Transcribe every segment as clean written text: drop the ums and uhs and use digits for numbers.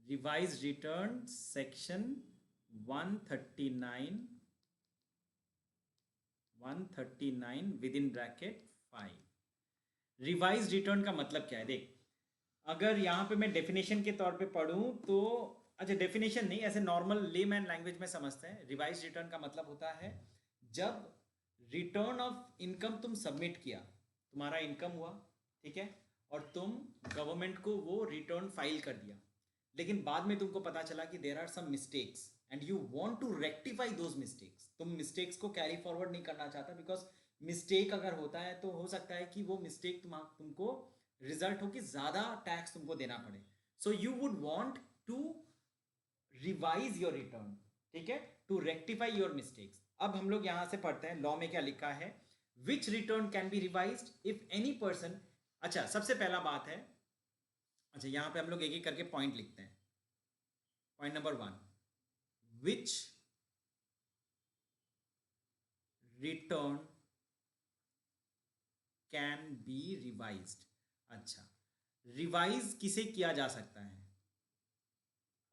Revise return section 139 with in bracket 5। Revise return का मतलब क्या है? देख, अगर यहाँ पे मैं डेफिनेशन के तौर पे पढ़ूं तो, अच्छा डेफिनेशन नहीं, ऐसे नॉर्मल लेमैन लैंग्वेज में समझते हैं। रिवाइज रिटर्न का मतलब होता है जब रिटर्न ऑफ इनकम तुम सबमिट किया, तुम्हारा इनकम हुआ, ठीक है, और तुम गवर्नमेंट को वो रिटर्न फाइल कर दिया, लेकिन बाद में तुमको पता चला कि there are some mistakes and you want to rectify those mistakes. तुम मिस्टेक्स को कैरी फॉरवर्ड नहीं करना चाहता, बिकॉज मिस्टेक अगर होता है तो हो सकता है कि वो मिस्टेक तुमको रिजल्ट हो कि ज्यादा टैक्स तुमको देना पड़े। So you would want to revise your return, ठीक है, टू रेक्टिफाई योर मिस्टेक्स। अब हम लोग यहां से पढ़ते हैं लॉ में क्या लिखा है। Which return can be revised if any person. अच्छा, सबसे पहला बात है, अच्छा यहां पे हम लोग एक एक करके पॉइंट लिखते हैं। Point number 1, which return can be revised. अच्छा, रिवाइज किसे किया जा सकता है?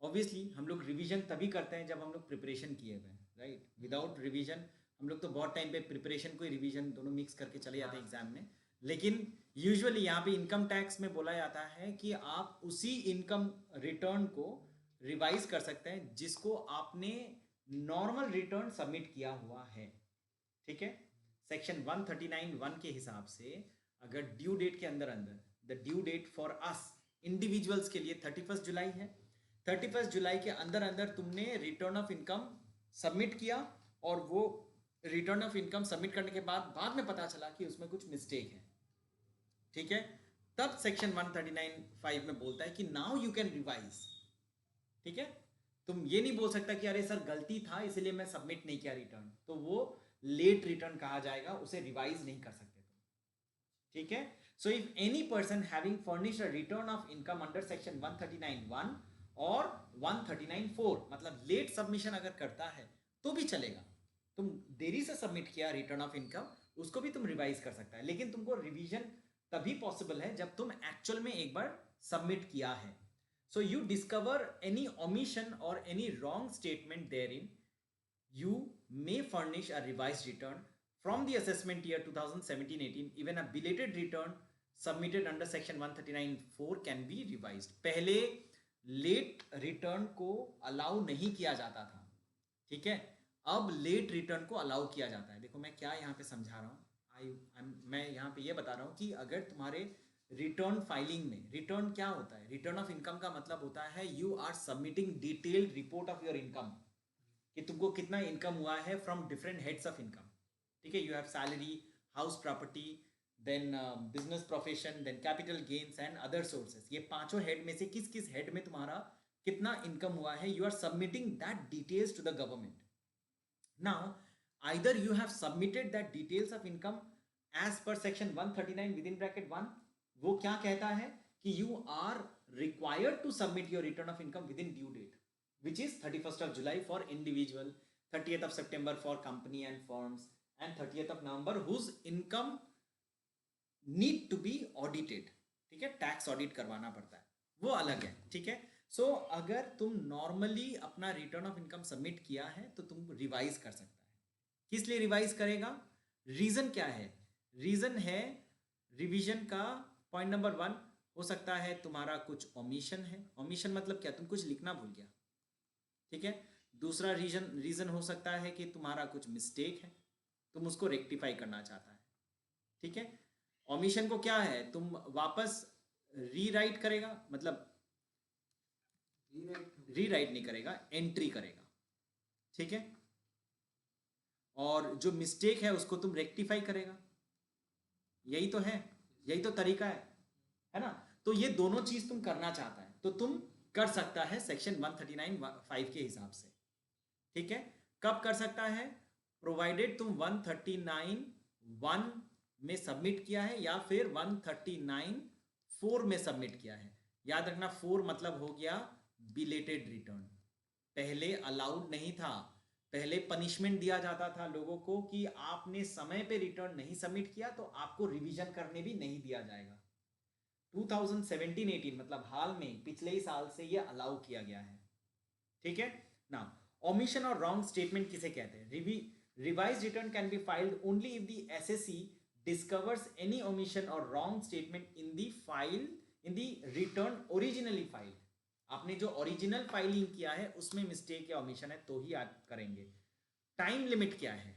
ऑब्वियसली हम लोग रिवीजन तभी करते हैं जब हम लोग प्रिपरेशन किए हुए हैं, राइट। विदाउट रिवीजन हम लोग तो बहुत टाइम पे प्रिपरेशन को रिवीजन दोनों मिक्स करके चले जाते हैं एग्जाम में। लेकिन यूजुअली यहाँ पे इनकम टैक्स में बोला जाता है कि आप उसी इनकम रिटर्न को रिवाइज कर सकते हैं जिसको आपने नॉर्मल रिटर्न सबमिट किया हुआ है, ठीक है। सेक्शन 139(1) के हिसाब से अगर ड्यू डेट के अंदर अंदर, the due date for us individuals के लिए 31 जुलाई है, 31 जुलाई के अंदर अंदर तुमने रिटर्न ऑफ इनकम सबमिट किया, और वो रिटर्न ऑफ इनकम सबमिट करने के बाद में पता चला कि उसमें कुछ मिस्टेक है, ठीक है, तब सेक्शन 139(5) में बोलता है कि नाउ यू कैन रिवाइज, ठीक है। तुम ये नहीं बोल सकता कि अरे सर गलती था इसलिए मैं सबमिट नहीं किया रिटर्न, तो वो लेट रिटर्न कहा जाएगा, उसे रिवाइज नहीं कर सकते तुम, ठीक है। So if any person having furnished a return of income under section 139(1) और 139(4), मतलब लेट सबमिशन अगर करता है तो भी चलेगा। तुम देरी से सबमिट किया रिटर्न ऑफ इनकम, उसको भी तुम रिवाइज कर सकता है, लेकिन तुमको रिवीजन तभी पॉसिबल है जब तुम एक्चुअल में एक बार सबमिट किया है। So you discover any omission or any wrong statement therein, you may furnish a revised return from the assessment year 2017-18. Even a belated return submitted under section 139(4) can be revised. पहले late return को allow नहीं किया जाता था, ठीक है, अब late return को अलाउ किया जाता है। देखो मैं क्या यहाँ पे समझा रहा हूँ, मैं यहाँ पे ये बता रहा हूँ कि अगर तुम्हारे रिटर्न फाइलिंग में, रिटर्न क्या होता है, रिटर्न ऑफ इनकम का मतलब होता है you are submitting detailed report of your income, कि तुमको कितना इनकम हुआ है from different heads of income, ठीक है। You have salary, house property, then business profession, then capital gains and other sources. ये पांचों हेड में से किस किस हेड में तुम्हारा कितना इनकम हुआ है, you are submitting that details to the government. Now, either you have submitted that details of income as per section 139 within bracket 1, वो क्या कहता है कि you are required to submit your return of income within due date, which is 31st of July for individual, 30th of September for company and firms, and 30th of November whose income need to be audited, ठीक है, tax audit करवाना पड़ता है, वो अलग है, ठीक है। सो अगर तुम नॉर्मली अपना रिटर्न ऑफ इनकम सबमिट किया है तो तुम रिवाइज कर सकता है। किस लिए रिवाइज करेगा? रीजन क्या है? रीजन है रिवीजन का पॉइंट नंबर 1 हो सकता है तुम्हारा कुछ ओमिशन है। ओमिशन मतलब क्या? तुम कुछ लिखना भूल गया, ठीक है। दूसरा रीजन हो सकता है कि तुम्हारा कुछ मिस्टेक है, तुम उसको रेक्टिफाई करना चाहता है, ठीक है। ओमिशन को क्या है, तुम वापस रीराइट करेगा, मतलब रीराइट नहीं करेगा, एंट्री करेगा, ठीक है। और जो मिस्टेक है उसको तुम रेक्टिफाई करेगा, यही तो है, यही तो तरीका है ना। तो ये दोनों चीज तुम करना चाहता है तो तुम कर सकता है सेक्शन 139(5) के हिसाब से, ठीक है। कब कर सकता है? प्रोवाइडेड तुम 139(1) में सबमिट किया है या फिर 139(4) में सबमिट किया है। याद रखना 4 मतलब हो गया बिलेटेड रिटर्न। पहले अलाउड नहीं था, पहले पनिशमेंट दिया जाता था लोगों को कि आपने समय पे रिटर्न नहीं सबमिट किया तो आपको रिवीजन करने भी नहीं दिया जाएगा। 2017-18 मतलब हाल में पिछले ही साल से ये अलाउ किया गया है। ठीक है ना। ओमिशन और रॉन्ग स्टेटमेंट किसे कहते हैं? Revise return can be filed only if the SSC discovers any omission और wrong statement in the file in the return originally filed. आपने जो ओरिजिनल फाइलिंग किया है उसमें मिस्टेक या ओमिशन है तो ही आप करेंगे। टाइम लिमिट क्या है?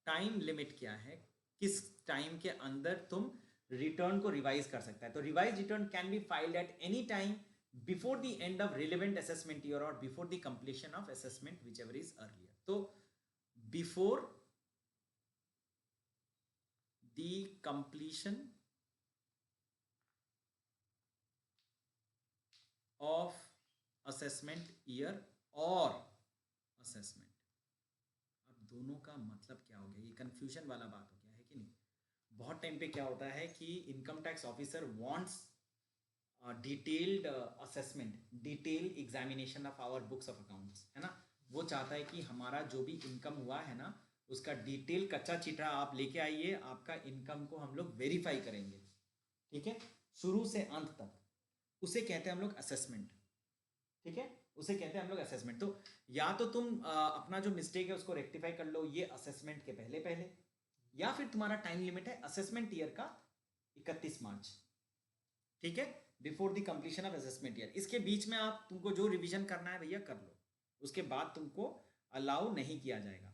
टाइम लिमिट क्या है? किस टाइम के अंदर तुम रिटर्न को रिवाइज कर सकता है? तो revise return can be filed at any time before the end of relevant assessment year और before the completion of assessment whichever is earlier. तो before the completion of assessment year और assessment. अब दोनों का मतलब क्या हो गया? ये कंफ्यूजन वाला बात हो गया है कि नहीं? बहुत टाइम पे क्या होता है कि income tax officer wants detailed assessment, detail examination of our books of accounts, है ना। वो चाहता है कि हमारा जो भी इनकम हुआ है ना उसका डिटेल कच्चा चिट्ठा आप लेके आइए, आपका इनकम को हम लोग वेरीफाई करेंगे। ठीक है, शुरू से अंत तक। उसे कहते हैं हम लोग असेसमेंट। ठीक है, उसे कहते हैं हम लोग असेसमेंट। तो या तो तुम अपना जो मिस्टेक है उसको रेक्टिफाई कर लो ये असेसमेंट के पहले पहले, या फिर तुम्हारा टाइम लिमिट है असेसमेंट ईयर का 31 मार्च। ठीक है, before the completion of assessment year. इसके बीच में आप तुमको जो रिवीजन करना है भैया कर लो, उसके बाद तुमको अलाउ नहीं किया जाएगा।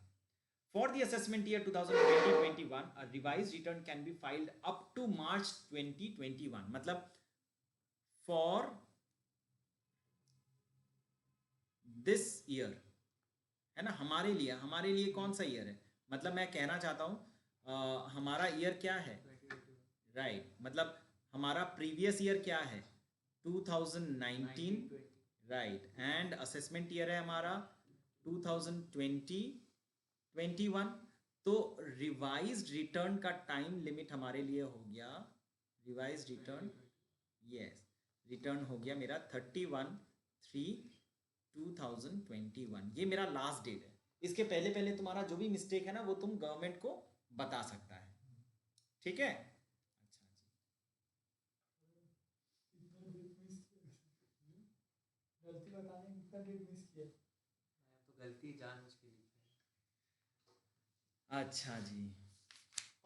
For the assessment year 2020-21 a revised return can be filed up to March 2021। मतलब फॉर दिस ईयर, है ना। हमारे लिए कौन सा ईयर है? मतलब मैं कहना चाहता हूं हमारा ईयर क्या है? राइट, मतलब हमारा प्रीवियस ईयर क्या है? 2019। राइट, एंड असेसमेंट ईयर है हमारा 2020-21। तो रिवाइज्ड रिटर्न का टाइम लिमिट हमारे लिए हो गया, रिवाइज्ड रिटर्न, यस, रिटर्न हो गया मेरा 31/3/2021। ये मेरा लास्ट डेट है। इसके पहले पहले तुम्हारा जो भी मिस्टेक है ना वो तुम गवर्नमेंट को बता सकता है। ठीक है, अच्छा जी। गलती बताने में कितना डेट मिस किया? मैं तो गलती जानबूझ के लिखा है। अच्छा जी,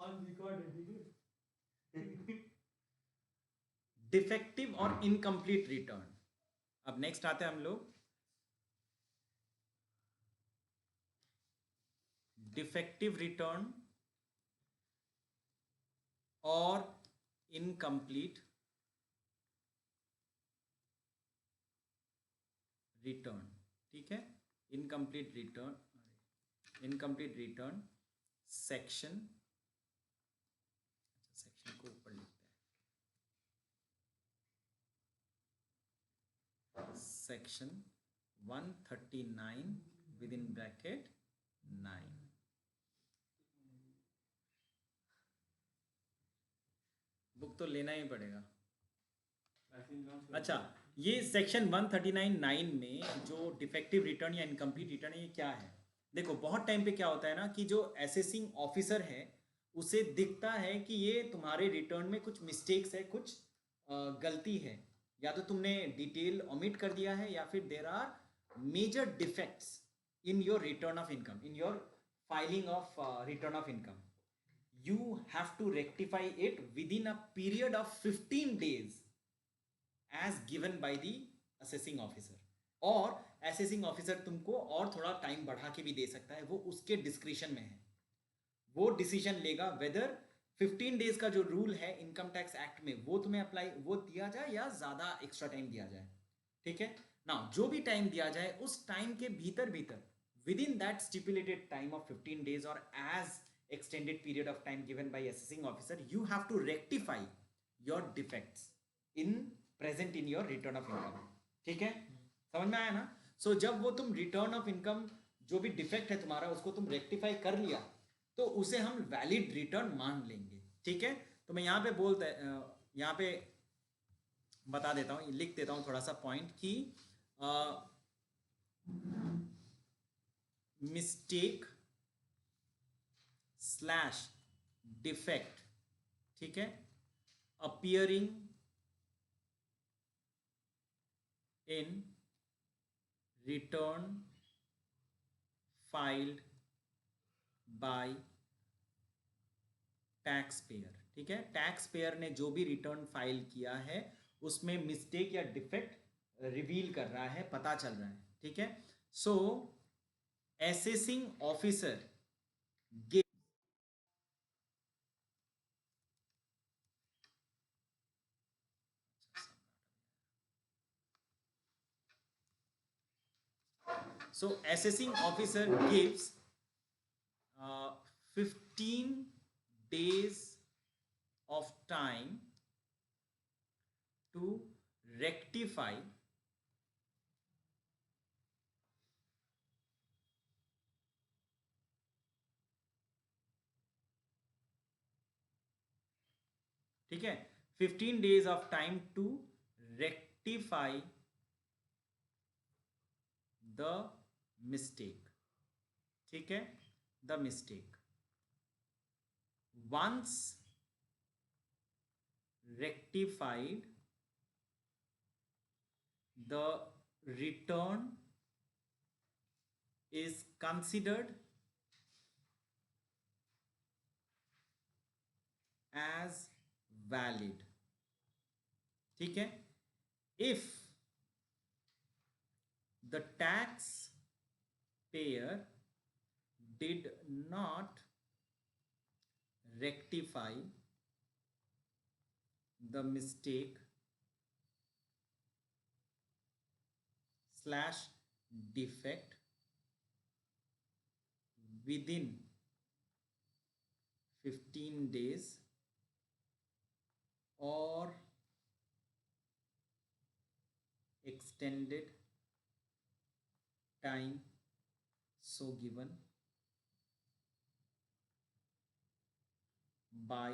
ऑन रिकॉर्ड है, ठीक है। डिफेक्टिव और इनकम्प्लीट रिटर्न। अब नेक्स्ट आते हैं हम लोग डिफेक्टिव रिटर्न और इनकम्प्लीट रिटर्न। ठीक है, इनकम्प्लीट रिटर्न सेक्शन, सेक्शन को ऊपर लिखते हैं, section 139 with in bracket 9। Book तो लेना ही पड़ेगा। अच्छा, ये सेक्शन 139(9) में जो डिफेक्टिव रिटर्न या इनकम्प्लीट रिटर्न है ये क्या है? देखो बहुत टाइम पे क्या होता है ना कि जो असेसिंग ऑफिसर है उसे दिखता है कि ये तुम्हारे रिटर्न में कुछ मिस्टेक्स है, कुछ गलती है, या तो तुमने डिटेल ओमिट कर दिया है या फिर there are major defects in your return of income, in your filing of return of income. You have to rectify it within a period of 15 days as given by the assessing officer। और assessing officer तुमको और थोड़ा time बढ़ा के भी दे सकता है, वो उसके डिस्क्रिशन में है। वो डिसीजन लेगा वेदर 15 डेज का जो रूल है इनकम टैक्स एक्ट में वो तुम्हें अप्लाई वो दिया जाए या ज्यादा एक्स्ट्रा टाइम दिया जाए। ठीक है ना, जो भी टाइम दिया जाए उस टाइम के भीतर भीतर with in that stipulated time of 15 days or as extended period of time given by assessing officer, you have to rectify your defects in present in your return of income। ठीक है, समझ में आया ना? सो जब वो तुम रिटर्न ऑफ इनकम जो भी डिफेक्ट है तुम्हारा उसको तुम रेक्टिफाई कर लिया तो उसे हम वैलिड रिटर्न मान लेंगे। ठीक है, तो मैं यहाँ पे यहाँ पे बता देता हूँ, लिख देता हूँ थोड़ा सा पॉइंट कि मिस्टेक / डिफेक्ट, ठीक है, appearing in return filed by tax payer, ठीक है, टैक्स पेयर ने जो भी रिटर्न फाइल किया है उसमें मिस्टेक या डिफेक्ट रिवील कर रहा है, पता चल रहा है, ठीक है। So assessing officer So assessing officer gives 15 days of time to rectify ठीक है, 15 days of time to rectify the mistake, ठीक है, the mistake. Once rectified, the return is considered as valid, ठीक है। If the tax payer did not rectify the mistake slash defect within 15 days or extended time so given by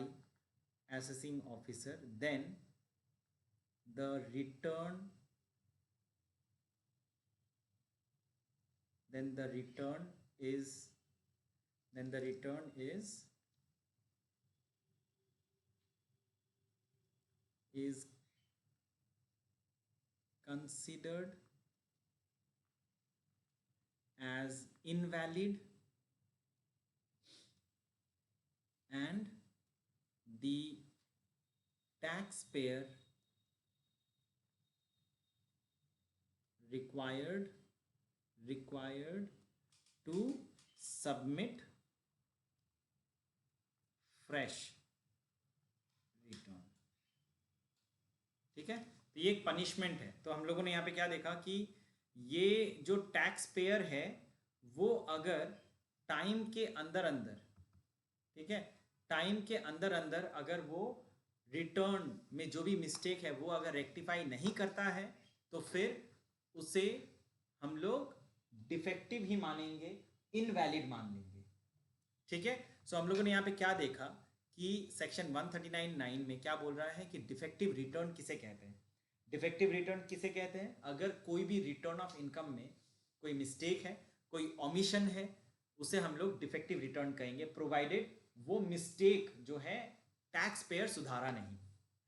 assessing officer, then the return is considered as invalid and the taxpayer required to submit fresh return, ठीक है। तो ये एक punishment है। तो हम लोगों ने यहाँ पे क्या देखा कि ये जो टैक्स पेयर है वो अगर टाइम के अंदर अंदर, ठीक है, टाइम के अंदर अंदर अगर वो रिटर्न में जो भी मिस्टेक है वो अगर रेक्टिफाई नहीं करता है तो फिर उसे हम लोग डिफेक्टिव ही मानेंगे, इनवैलिड मान लेंगे, ठीक है। सो हम लोगों ने यहाँ पे क्या देखा कि सेक्शन 139(9) में क्या बोल रहा है कि डिफेक्टिव रिटर्न किसे कहते हैं। डिफेक्टिव रिटर्न किसे कहते हैं? अगर कोई भी रिटर्न ऑफ इनकम में कोई मिस्टेक है, कोई ओमिशन है, उसे हम लोग डिफेक्टिव रिटर्न कहेंगे, प्रोवाइडेड वो मिस्टेक जो है टैक्स पेयर सुधारा नहीं,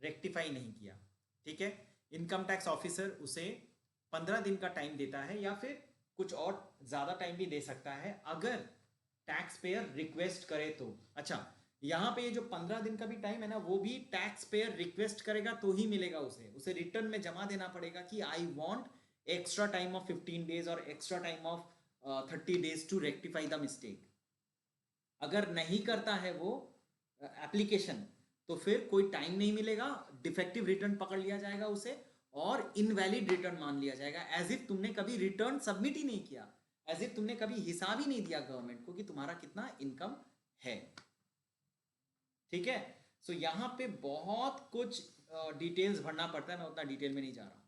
रेक्टिफाई नहीं किया, ठीक है। इनकम टैक्स ऑफिसर उसे 15 दिन का टाइम देता है या फिर कुछ और ज़्यादा टाइम भी दे सकता है अगर टैक्स पेयर रिक्वेस्ट करे तो। अच्छा, यहाँ पे ये जो 15 दिन का भी टाइम है ना, वो भी टैक्स पेयर रिक्वेस्ट करेगा तो ही मिलेगा उसे रिटर्न में जमा देना पड़ेगा कि I want extra time of 15 days और extra time of 30 days to rectify the mistake. अगर नहीं करता है वो एप्लीकेशन तो फिर कोई टाइम नहीं मिलेगा, डिफेक्टिव रिटर्न पकड़ लिया जाएगा उसे और इनवैलिड रिटर्न मान लिया जाएगा, एज इफ तुमने कभी रिटर्न सबमिट ही नहीं किया, एज इफ तुमने कभी हिसाब ही नहीं दिया गवर्नमेंट को कि तुम्हारा कितना इनकम है, ठीक है। सो यहाँ पे बहुत कुछ डिटेल्स भरना पड़ता है, मैं उतना डिटेल में नहीं जा रहा,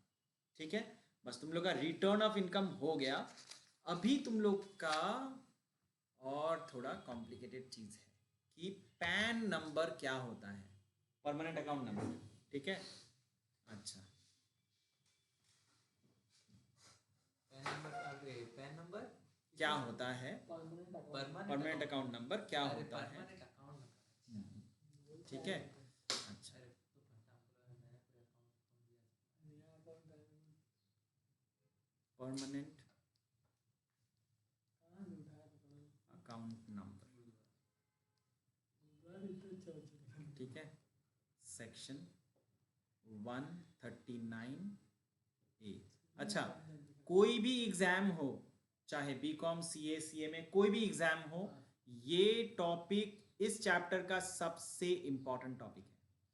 ठीक है। बस तुम लोग का रिटर्न ऑफ इनकम हो गया। अभी तुम लोग का और थोड़ा कॉम्प्लिकेटेड चीज है कि पैन नंबर क्या होता है, परमानेंट अकाउंट नंबर, ठीक है। अच्छा, पैन नंबर क्या होता है, परमानेंट अकाउंट नंबर क्या होता है? ठीक है। अच्छा, परमानेंट अकाउंट नंबर, ठीक है। Section 139A। अच्छा, कोई भी एग्जाम हो, चाहे बीकॉम, सीए, सीए में कोई भी एग्जाम हो, ये टॉपिक इस चैप्टर का सबसे इंपॉर्टेंट टॉपिक है,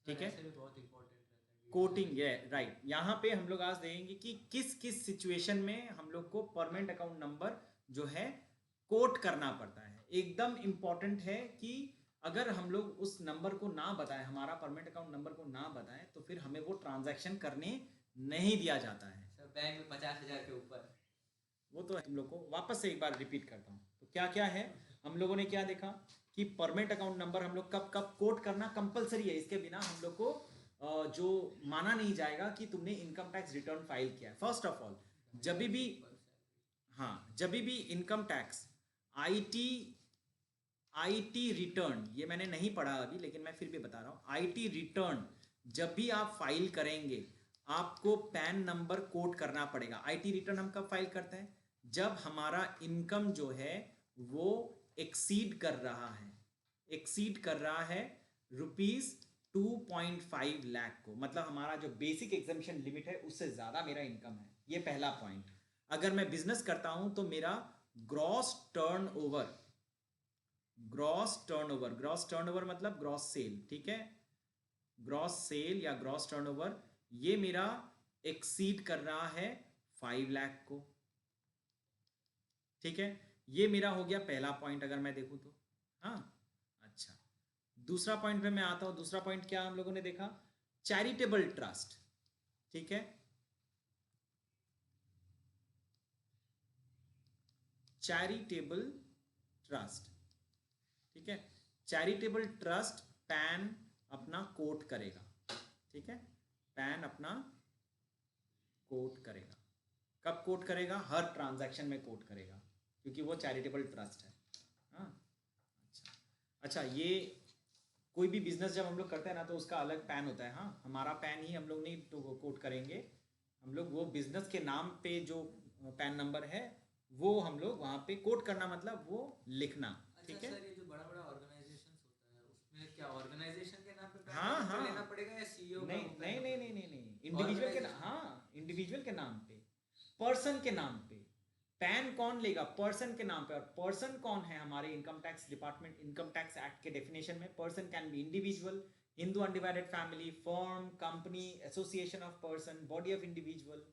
ठीक है। बहुत इंपॉर्टेंट रहता है कोटिंग है, राइट। यहाँ पे हम लोग आज देखेंगे कि किस किस सिचुएशन में हम लोग को परमानेंट अकाउंट नंबर जो है कोट करना पड़ता है। एकदम इंपॉर्टेंट है कि अगर हम लोग उस नंबर को ना बताएं, हमारा परमानेंट अकाउंट नंबर को ना बताएं, तो फिर हमें वो ट्रांजैक्शन करने नहीं दिया जाता है। बैंक में 50,000 के ऊपर। वो तो तुम लोग को वापस से एक बार रिपीट करता हूँ। तो क्या क्या है, हम लोगों ने क्या देखा कि परमानेंट अकाउंट नंबर हम लोग कब कब कोट करना कंपलसरी है। इसके बिना हम लोग को जो माना नहीं जाएगा कि तुमने इनकम टैक्स रिटर्न फाइल किया है। फर्स्ट ऑफ ऑल, जब भी, हाँ, जब भी इनकम टैक्स आईटी रिटर्न, ये मैंने नहीं पढ़ा अभी लेकिन मैं फिर भी बता रहा हूँ, आईटी रिटर्न जब भी आप फाइल करेंगे आपको पैन नंबर कोड करना पड़ेगा। आईटी रिटर्न हम कब फाइल करते हैं, जब हमारा इनकम जो है वो एक्सीड कर रहा है रुपीज 2.5 लाख को, मतलब हमारा जो बेसिक एग्जम्पशन लिमिट है उससे ज्यादा मेरा इनकम है। ये पहला पॉइंट। अगर मैं बिजनेस करता हूं तो मेरा ग्रॉस टर्नओवर मतलब ग्रॉस सेल, ठीक है, ग्रॉस सेल या ग्रॉस टर्नओवर, ये मेरा एक्सीड कर रहा है 5 लाख को, ठीक है। ये मेरा हो गया पहला पॉइंट अगर मैं देखूं तो। हाँ, अच्छा, दूसरा पॉइंट पे मैं आता हूं। दूसरा पॉइंट क्या हम लोगों ने देखा, चैरिटेबल ट्रस्ट, ठीक है। चैरिटेबल ट्रस्ट, ठीक है। चैरिटेबल ट्रस्ट पैन अपना कोट करेगा, ठीक है, पैन अपना कोट करेगा। कब कोट करेगा, हर ट्रांजैक्शन में कोट करेगा, क्योंकि वो चैरिटेबल ट्रस्ट है। हाँ, अच्छा, ये कोई भी बिजनेस जब हम लोग करते हैं ना तो उसका अलग पैन होता है। हाँ, हमारा पैन ही हम लोग नहीं तो कोट करेंगे, हम लोग वो बिजनेस के नाम पे जो पैन नंबर है वो हम लोग वहाँ पे कोट करना, मतलब वो लिखना, ठीक है। सर, ये जो बड़ा बड़ा ऑर्गेनाइजेशन होता है उसमें क्या ऑर्गेनाइजेशन के नाम पे पैन हाँ नंबर हाँ, लेना पड़ेगा या सीईओ नहीं का नहीं नहीं नहीं नहीं नहीं, इंडिविजुअल के, हाँ, इंडिविजुअल के नाम पे, पर्सन के नाम पे पैन कौन लेगा, पर्सन के नाम पे। और पर्सन कौन है हमारे income tax department, income tax act के डेफिनेशन में person can be individual, Hindu undivided family, firm, company, association of person, body of individual,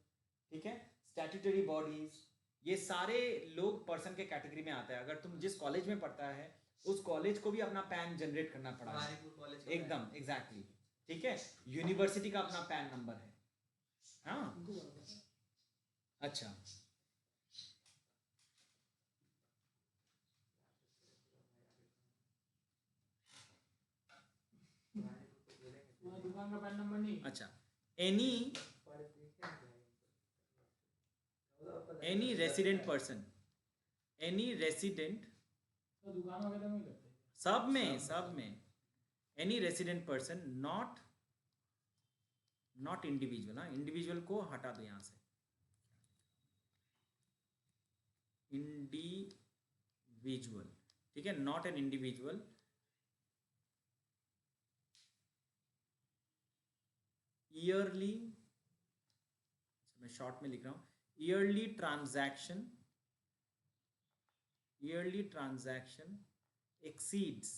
ठीक है, स्टैट्यूटरी बॉडीज, ये सारे लोग पर्सन के कैटेगरी में आते हैं। अगर तुम जिस कॉलेज में पढ़ता है उस कॉलेज को भी अपना पैन जनरेट करना पड़ा है, एकदम एग्जैक्टली, ठीक है। यूनिवर्सिटी का अपना पैन नंबर है। हाँ, अच्छा, दुकान का पैन नंबर नहीं। अच्छा, any resident person, any resident, तो दुकान वगैरह में करते हैं सब में any resident person, not individual. हाँ, इंडिविजुअल को हटा दो यहाँ से, इंडिविजुअल, ठीक है, नॉट एन इंडिविजुअल, ईयरली, मैं शॉर्ट में लिख रहा हूँ, ईयरली ट्रांजैक्शन एक्सीड्स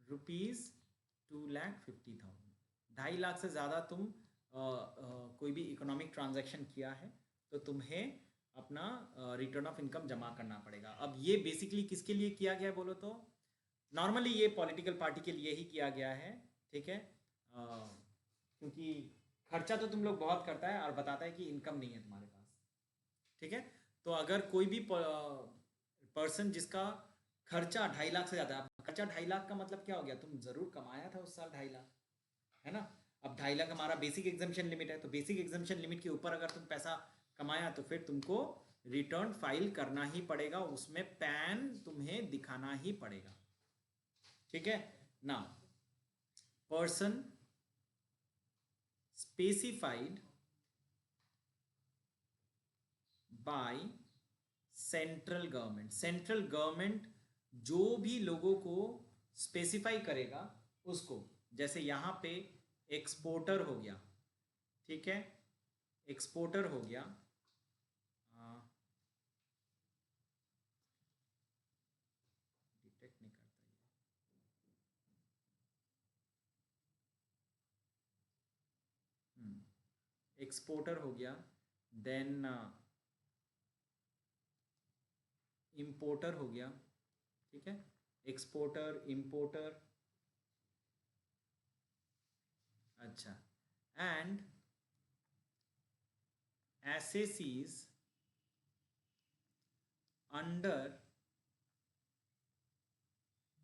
₹2,50,000, 2.5 लाख से ज़्यादा तुम कोई भी इकोनॉमिक ट्रांजैक्शन किया है तो तुम्हें अपना रिटर्न ऑफ इनकम जमा करना पड़ेगा। अब ये बेसिकली किसके लिए किया गया है बोलो तो, नॉर्मली ये पॉलिटिकल पार्टी के लिए ही किया गया है, ठीक है, क्योंकि खर्चा तो तुम लोग बहुत करता है और बताता है कि इनकम नहीं है तुम्हारे पास, ठीक है। तो अगर कोई भी पर्सन जिसका खर्चा 2.5 लाख से ज़्यादा, खर्चा 2.5 लाख का मतलब क्या हो गया, तुम ज़रूर कमाया था उस साल 2.5 लाख, है ना। अब 2.5 लाख हमारा बेसिक एग्जम्पशन लिमिट है, तो बेसिक एग्जम्पशन लिमिट के ऊपर अगर तुम पैसा कमाया तो फिर तुमको रिटर्न फाइल करना ही पड़ेगा, उसमें पैन तुम्हें दिखाना ही पड़ेगा, ठीक है ना। Person specified by central government, central government जो भी लोगों को स्पेसिफाई करेगा उसको, जैसे यहाँ पे एक्सपोर्टर हो गया, ठीक है, एक्सपोर्टर हो गया, डिटेक्ट नहीं करता ये, एक्सपोर्टर हो गया, देन इंपोर्टर हो गया, ठीक है, एक्सपोर्टर, इंपोर्टर, अच्छा, and assessees under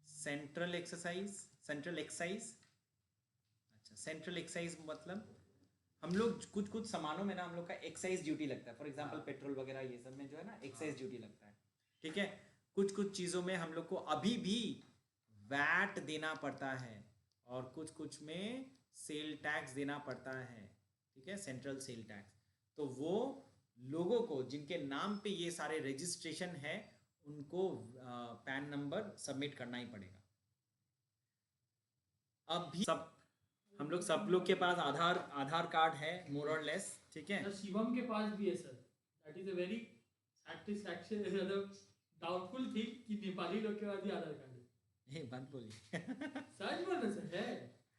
central exercise, central excise, अच्छा, सेंट्रल एक्साइज मतलब हम लोग कुछ कुछ सामानों में ना हम लोग का एक्साइज ड्यूटी लगता है, फॉर एग्जांपल पेट्रोल वगैरह ये सब में जो है ना एक्साइज ड्यूटी लगता है, ठीक है। कुछ कुछ चीज़ों में हम लोग को अभी भी वैट देना पड़ता है और कुछ कुछ में सेल टैक्स देना पड़ता है, ठीक है, सेंट्रल सेल टैक्स। तो वो लोगों को जिनके नाम पे ये सारे रजिस्ट्रेशन है उनको पैन नंबर सबमिट करना ही पड़ेगा। अब भी हम लोग सब लोग के पास आधार कार्ड है मोर और लेस, ठीक है। शिवम के पास भी है sir, that is a very satisfaction, मतलब डाउटफुल थिंग कि नेपाली लोग के पास भी आधार कार्ड है। ये बात बोलिए सच बोल रहे सर, है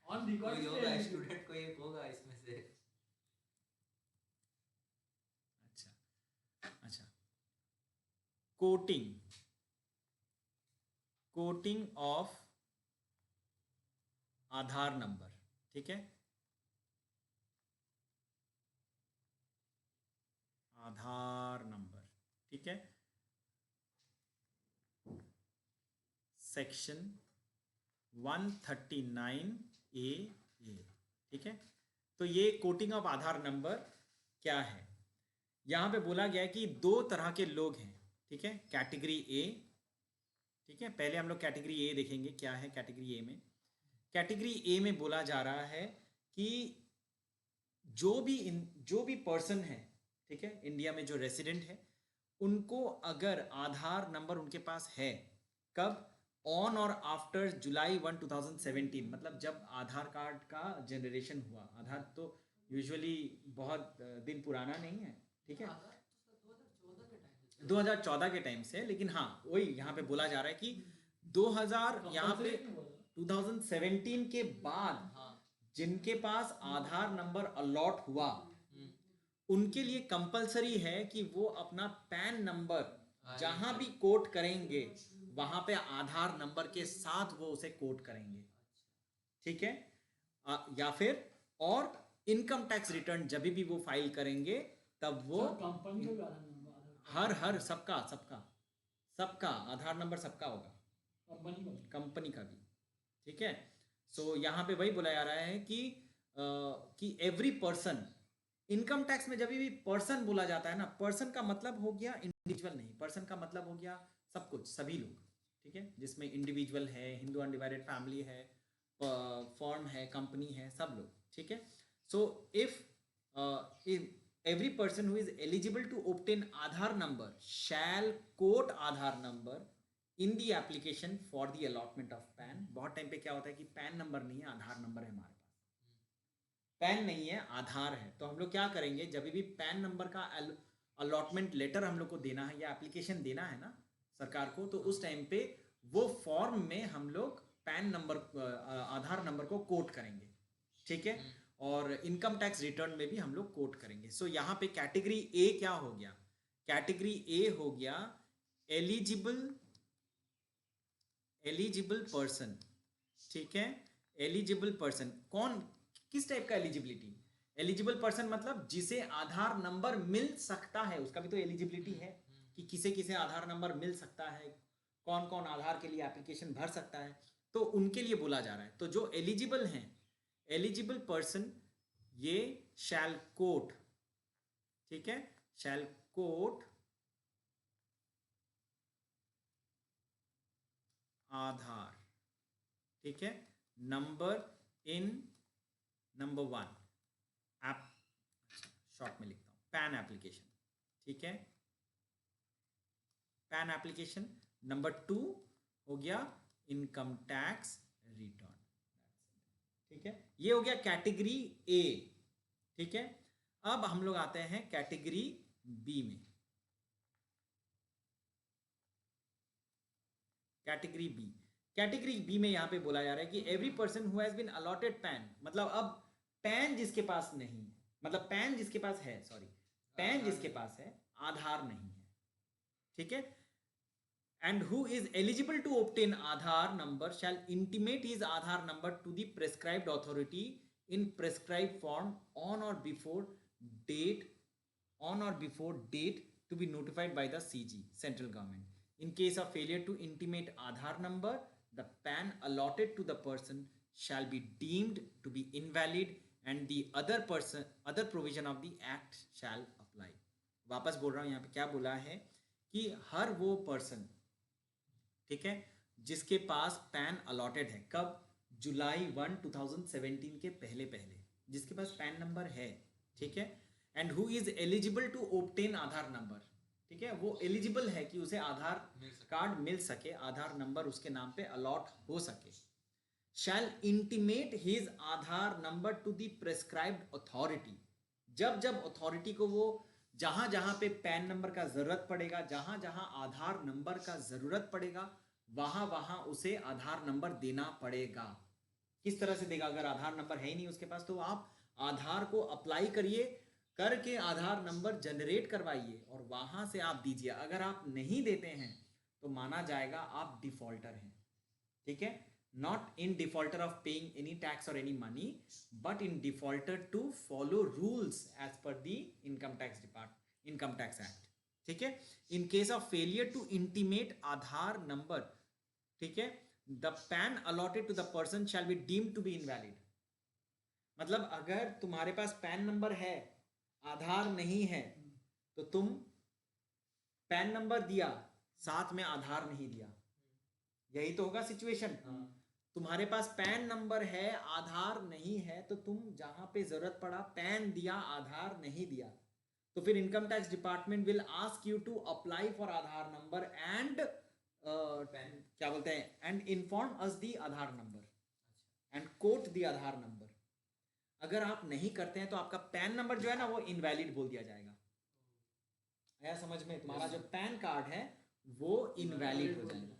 ऑन रिकॉर्ड, कोई होगा स्टूडेंट, कोई एक होगा इसमें से। अच्छा अच्छा, कोटिंग ऑफ आधार नंबर, ठीक है, आधार नंबर, ठीक है, सेक्शन 139A, ठीक है। तो ये कोटिंग ऑफ आधार नंबर क्या है, यहाँ पे बोला गया है कि दो तरह के लोग हैं, ठीक है, कैटेगरी ए, ठीक है, पहले हम लोग कैटेगरी ए देखेंगे क्या है कैटेगरी ए में। कैटेगरी ए में बोला जा रहा है कि जो भी पर्सन है, ठीक है, इंडिया में जो रेसिडेंट है उनको अगर आधार नंबर उनके पास है, कब, ऑन और आफ्टर जुलाई 1, 2017, मतलब जब आधार कार्ड का जनरेशन हुआ, आधार तो यूजुअली बहुत दिन पुराना नहीं है, ठीक है, 2014 के टाइम से, लेकिन हाँ वही यहाँ पे बोला जा रहा है कि 2000 यहाँ पे 2017 के बाद जिनके पास आधार नंबर अलॉट हुआ उनके लिए कंपलसरी है कि वो अपना पैन नंबर जहां भी कोट करेंगे वहां पे आधार नंबर के साथ वो उसे कोट करेंगे, ठीक है। या फिर और इनकम टैक्स रिटर्न जब भी वो फाइल करेंगे तब वो कंपनी का हर सबका आधार नंबर सबका होगा, कंपनी का भी, ठीक है। सो यहाँ पे वही बोला जा रहा है कि एवरी पर्सन, इनकम टैक्स में जब भी पर्सन बोला जाता है ना, पर्सन का मतलब हो गया इंडिविजुअल नहीं, पर्सन का मतलब हो गया सब कुछ, सभी लोग, ठीक है, जिसमें इंडिविजुअल है, हिंदू अनडिवाइडेड फैमिली है, फर्म है, कंपनी है, सब लोग, ठीक है। So if every person who is eligible to obtain Aadhaar number shall quote Aadhaar number in the application for the allotment of PAN। बहुत टाइम पे क्या होता है कि पैन नंबर नहीं है, आधार नंबर है हमारे पास, पैन नहीं है आधार है, तो हम लोग क्या करेंगे, जब भी पैन नंबर का अलॉटमेंट लेटर हम लोग को देना है या एप्लीकेशन देना है ना सरकार को, तो उस टाइम पे वो फॉर्म में हम लोग पैन नंबर आधार नंबर को कोट करेंगे, ठीक है, और इनकम टैक्स रिटर्न में भी हम लोग कोट करेंगे। सो यहाँ पे कैटेगरी ए क्या हो गया, कैटेगरी ए हो गया एलिजिबल पर्सन, ठीक है, एलिजिबल पर्सन कौन, किस टाइप का एलिजिबिलिटी, एलिजिबल पर्सन मतलब जिसे आधार नंबर मिल सकता है, उसका भी तो एलिजिबिलिटी है कि किसे किसे आधार नंबर मिल सकता है, कौन कौन आधार के लिए एप्लीकेशन भर सकता है, तो उनके लिए बोला जा रहा है। तो जो एलिजिबल हैं, एलिजिबल पर्सन ये शैल कोट, ठीक है, शैल कोट आधार, ठीक है। Number in number 1 app, short में लिखता हूँ, पैन एप्लीकेशन, ठीक है, पैन एप्लीकेशन। नंबर 2 हो गया इनकम टैक्स रिटर्न, ठीक है। ये हो गया कैटेगरी ए, ठीक है। अब हम लोग आते हैं कैटेगरी बी में। कैटेगरी बी में यहां पे बोला जा रहा है कि every person who has been allotted PAN, मतलब अब पैन जिसके पास नहीं, मतलब पैन जिसके पास है, सॉरी, पैन जिसके पास है, आधार नहीं है, ठीक है। And who is eligible to obtain Aadhaar number shall intimate his Aadhaar number to the prescribed authority in prescribed form on or before date to be notified by the CG, central government. In case of failure to intimate Aadhaar number, the PAN allotted to the person shall be deemed to be invalid and the other provision of the act shall apply. वापस बोल रहा हूँ, यहाँ पे क्या बोला है कि हर वो पर्सन, ठीक है, जिसके पास पैन अलॉटेड है, कब, जुलाई 1 2017 के पहले जिसके पास पैन नंबर है, ठीक है, and who is eligible to obtain Aadhaar number, ठीक है, वो एलिजिबल है कि उसे आधार कार्ड मिल सके, आधार नंबर उसके नाम पे अलॉट हो सके, shall intimate his Aadhaar number to the prescribed authority. जब अथॉरिटी को वो जहां पे पैन नंबर का जरूरत पड़ेगा, जहां आधार नंबर का जरूरत पड़ेगा, वहां उसे आधार नंबर देना पड़ेगा। किस तरह से देगा? अगर आधार नंबर है ही नहीं उसके पास, तो आप आधार को अप्लाई करिए, करके आधार नंबर जनरेट करवाइए और वहां से आप दीजिए। अगर आप नहीं देते हैं तो माना जाएगा आप डिफॉल्टर हैं, ठीक है। Not in defaulter of paying any tax और any money, but in defaulter to follow rules as per the income tax act, ठीक है। In case of failure to intimate Aadhaar number, ठीक है, the PAN allotted to the person shall be deemed to be invalid. मतलब अगर तुम्हारे पास pan number है, आधार नहीं है, तो तुम पैन नंबर दिया, साथ में आधार नहीं दिया, यही तो होगा सिचुएशन। तुम्हारे पास पैन नंबर है, आधार नहीं है, तो तुम जहां पे जरूरत पड़ा पैन दिया, आधार नहीं दिया, तो फिर income tax department will ask you to apply for Aadhaar number and क्या बोलते हैं, and inform us the Aadhaar number and quote the Aadhaar number. अगर आप नहीं करते हैं तो आपका पैन नंबर जो है ना, वो इनवैलिड बोल दिया जाएगा। आया समझ में? तुम्हारा जो पैन कार्ड है वो इनवैलिड हो जाएगा,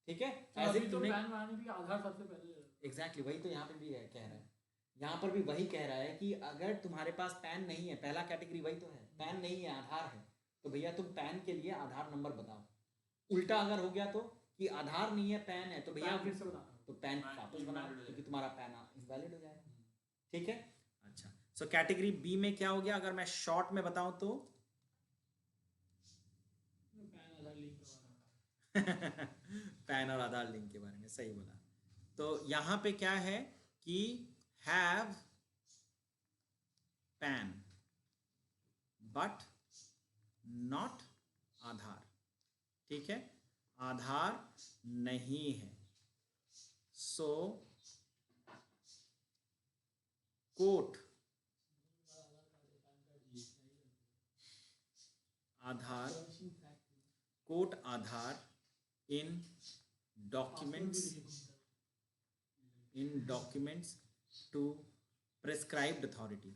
ठीक है। ऐसे तो पैन बनाने के लिए आधार सबसे पहले। एग्जैक्टली वही तो यहाँ पे भी कह रहा है, यहाँ पर भी वही कह रहा है कि अगर तुम्हारे पास पैन नहीं है, पहला कैटेगरी वही तो है, पैन नहीं है, आधार है, तो भैया तुम पैन के लिए आधार नंबर बताओ। उल्टा अगर हो गया तो कि आधार नहीं है, पैन है, तो भैया फिर से बना, तो पैन वापस बनाओ, क्योंकि तुम्हारा पैन इनवैलिड हो जाएगा, ठीक है। अच्छा, सो कैटेगरी बी में क्या हो गया? अगर मैं शॉर्ट में बताऊं तो पैन और आधार लिंक के बारे में सही बोला। तो यहां पे क्या है कि have PAN but not Aadhaar, ठीक है, आधार नहीं है, so quote Aadhaar, quote Aadhaar in documents to prescribed authority.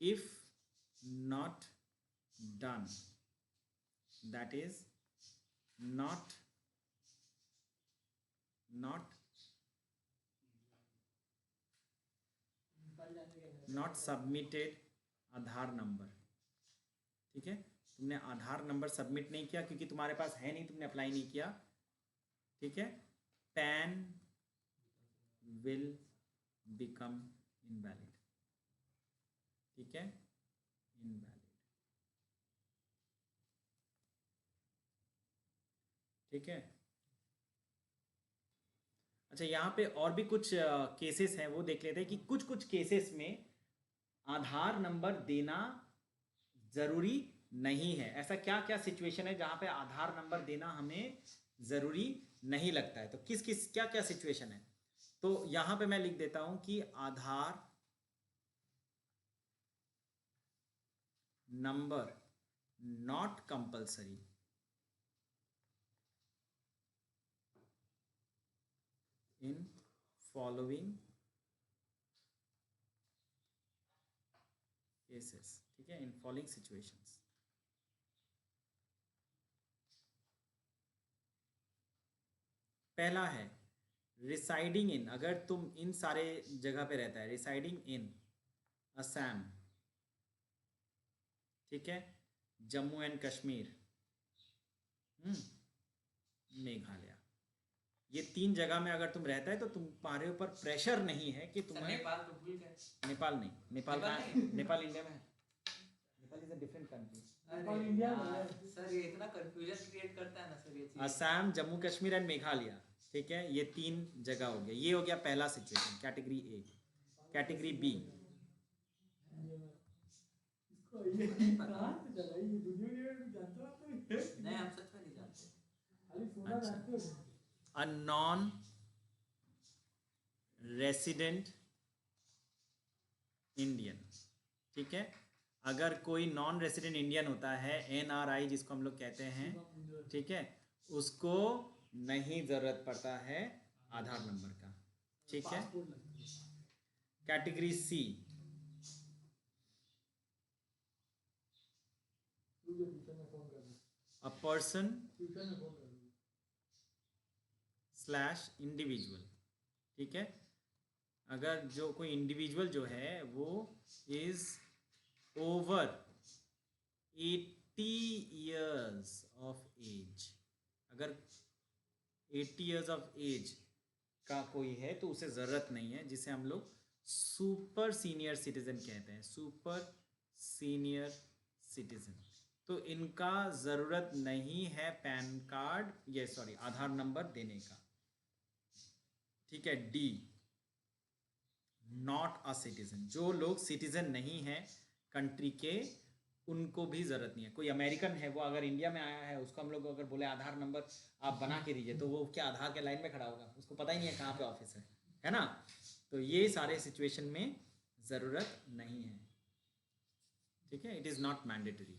If not done, that is not submitted Aadhaar number, ठीक है, तुमने आधार नंबर सबमिट नहीं किया क्योंकि तुम्हारे पास है नहीं, तुमने अप्लाई नहीं किया, ठीक है, पैन विल बिकम इनवैलिड, ठीक है, इनवैलिड, ठीक है। अच्छा, यहाँ पे और भी कुछ केसेस हैं, वो देख लेते हैं कि कुछ केसेस में आधार नंबर देना ज़रूरी नहीं है। ऐसा क्या क्या सिचुएशन है जहाँ पे आधार नंबर देना हमें ज़रूरी नहीं लगता है? तो किस किस क्या क्या सिचुएशन है? तो यहाँ पे मैं लिख देता हूँ कि Aadhaar number not compulsory in following cases, ठीक है, इन फॉलोइंग सिचुएशंस। पहला है रिसाइडिंग इन, अगर तुम इन सारे जगह पे रहता है, रिसाइडिंग इन असम, ठीक है, जम्मू एंड कश्मीर, मेघालय, ये 3 जगह में अगर तुम रहता है तो तुम्हारे ऊपर प्रेशर नहीं है कि सर तुम्हें नेपाल तो भूल गए। नेपाल नहीं, नेपाल नेपाल कहाँ है? नहीं? नेपाल इंडिया में है। Nepal is a different country. Nepal अरे इंडिया में यार, है। सर ये इतना कंफ्यूजन क्रिएट करता है ना सर ये चीज। असम, जम्मू कश्मीर एंड मेघालय, ठीक है, ये 3 जगह हो गया। ये हो गया पहला situation, category A. Category B, इसको ये कहाँ से चला ये दुनिया में जानते हो आप तो ये? नहीं हम सच में नहीं जानते। खाली सुना जानते हो। अ नॉन रेसिडेंट इंडियन, ठीक है, अगर कोई नॉन रेसिडेंट इंडियन होता है, NRI जिसको हम लोग कहते हैं, ठीक है, उसको नहीं ज़रूरत पड़ता है आधार नंबर का, ठीक है। पासपोर्ट लगता है। कैटेगरी सी, तुझे फ्यूचर में फोन कर दूँ। अ पर्सन फ्यूचर में फोन कर दूँ। स्लैश इंडिविजुअल, ठीक है, अगर जो कोई इंडिविजुअल जो है वो is over 80 years of age, अगर 80 years of age का कोई है तो उसे ज़रूरत नहीं है, जिसे हम लोग सुपर सीनियर सिटीज़न कहते हैं, सुपर सीनियर सिटीज़न। तो इनका ज़रूरत नहीं है पैन कार्ड, ये सॉरी आधार नंबर देने का, ठीक है। डी, नॉट अ सिटीज़न, जो लोग सिटीज़न नहीं हैं कंट्री के, उनको भी ज़रूरत नहीं है। कोई अमेरिकन है, वो अगर इंडिया में आया है, उसको हम लोग अगर बोले आधार नंबर आप बना के दीजिए, तो वो क्या आधार के लाइन में खड़ा होगा? उसको पता ही नहीं है कहाँ पे ऑफिस है ना। तो ये सारे सिचुएशन में ज़रूरत नहीं है, ठीक है, इट इज़ नॉट मैंडेटरी।